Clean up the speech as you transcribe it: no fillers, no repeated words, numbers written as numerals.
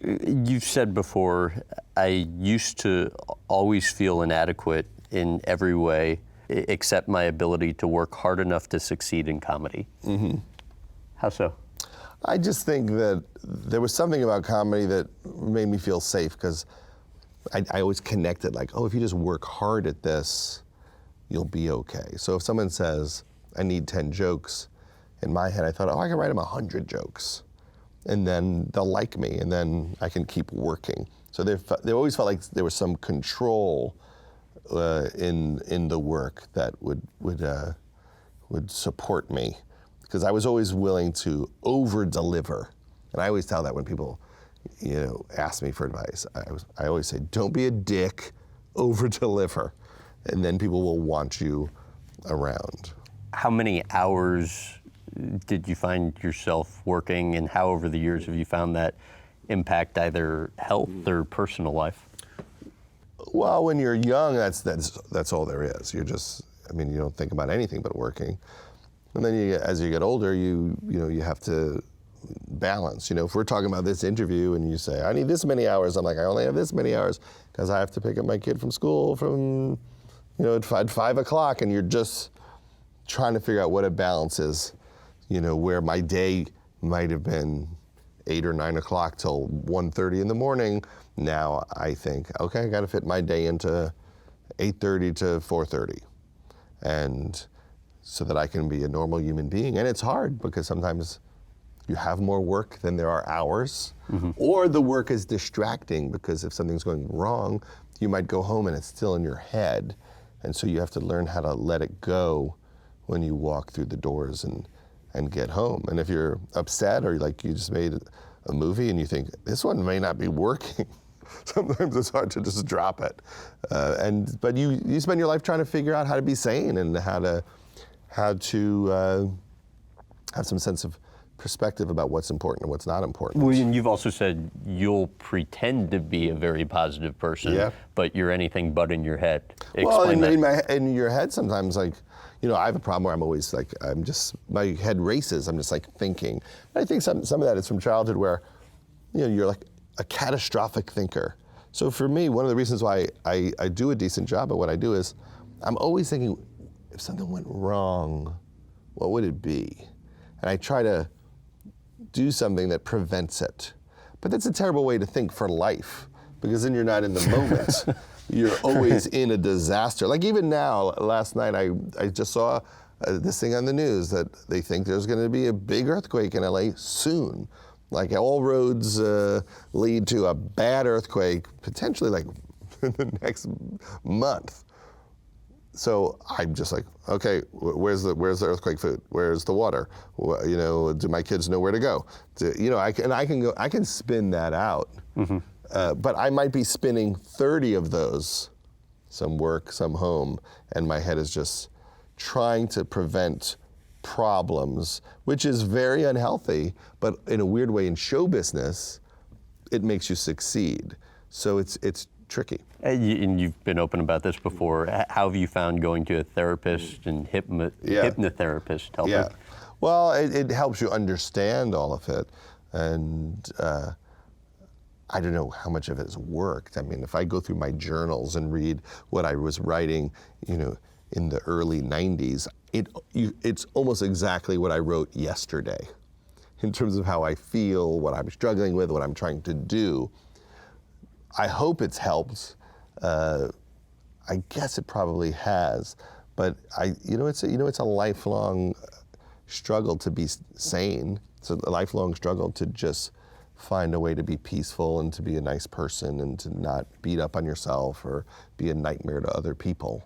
You've said before, I used to always feel inadequate in every way except my ability to work hard enough to succeed in comedy. Mm-hmm. How so? I just think that there was something about comedy that made me feel safe, because I always connected like, oh, if you just work hard at this, you'll be okay. So if someone says, I need 10 jokes, in my head I thought, oh, I can write them 100 jokes. And then they'll like me, and then I can keep working. So they always felt like there was some control in the work that would support me, because I was always willing to over-deliver. And I always tell that when people, ask me for advice. I always say, don't be a dick, over-deliver, and then people will want you around. How many hours did you find yourself working, and how over the years have you found that impact either health or personal life? Well, when you're young, that's all there is. You're just, you don't think about anything but working. And then as you get older, you have to balance. If we're talking about this interview and you say, I need this many hours, I'm like, I only have this many hours because I have to pick up my kid from school from, at 5 o'clock, and you're just trying to figure out what a balance is. Where my day might have been 8 or 9 o'clock till 1:30 in the morning. Now I think, okay, I got to fit my day into 8:30 to 4:30, and so that I can be a normal human being. And it's hard because sometimes you have more work than there are hours, or the work is distracting, because if something's going wrong, you might go home and it's still in your head, and so you have to learn how to let it go when you walk through the doors and get home. And if you're upset, or like you just made a movie and you think, this one may not be working, sometimes it's hard to just drop it. But you spend your life trying to figure out how to be sane and how to have some sense of perspective about what's important and what's not important. Well, and you've also said you'll pretend to be a very positive person, but you're anything but in your head. Explain that. In your head sometimes, like, I have a problem where I'm always like, my head races. I'm just like thinking. And I think some of that is from childhood where, you're like a catastrophic thinker. So for me, one of the reasons why I do a decent job at what I do is I'm always thinking, if something went wrong, what would it be? And I try to do something that prevents it. But that's a terrible way to think for life, because then you're not in the moment. You're always in a disaster. Like even now, last night, I just saw this thing on the news that they think there's going to be a big earthquake in LA soon. Like all roads lead to a bad earthquake, potentially like in the next month. So I'm just like, okay, where's the earthquake food? Where's the water? Do my kids know where to go? I can spin that out. But I might be spinning 30 of those, some work, some home, and my head is just trying to prevent problems, which is very unhealthy, but in a weird way in show business, it makes you succeed. So it's tricky. And you've been open about this before. How have you found going to a therapist and hypnotherapist helping? Well, it helps you understand all of it. And I don't know how much of it has worked. I mean, if I go through my journals and read what I was writing, in the early 90s, it's almost exactly what I wrote yesterday in terms of how I feel, what I'm struggling with, what I'm trying to do. I hope it's helped. I guess it probably has, but it's a lifelong struggle to be sane. It's a lifelong struggle to just find a way to be peaceful and to be a nice person and to not beat up on yourself or be a nightmare to other people.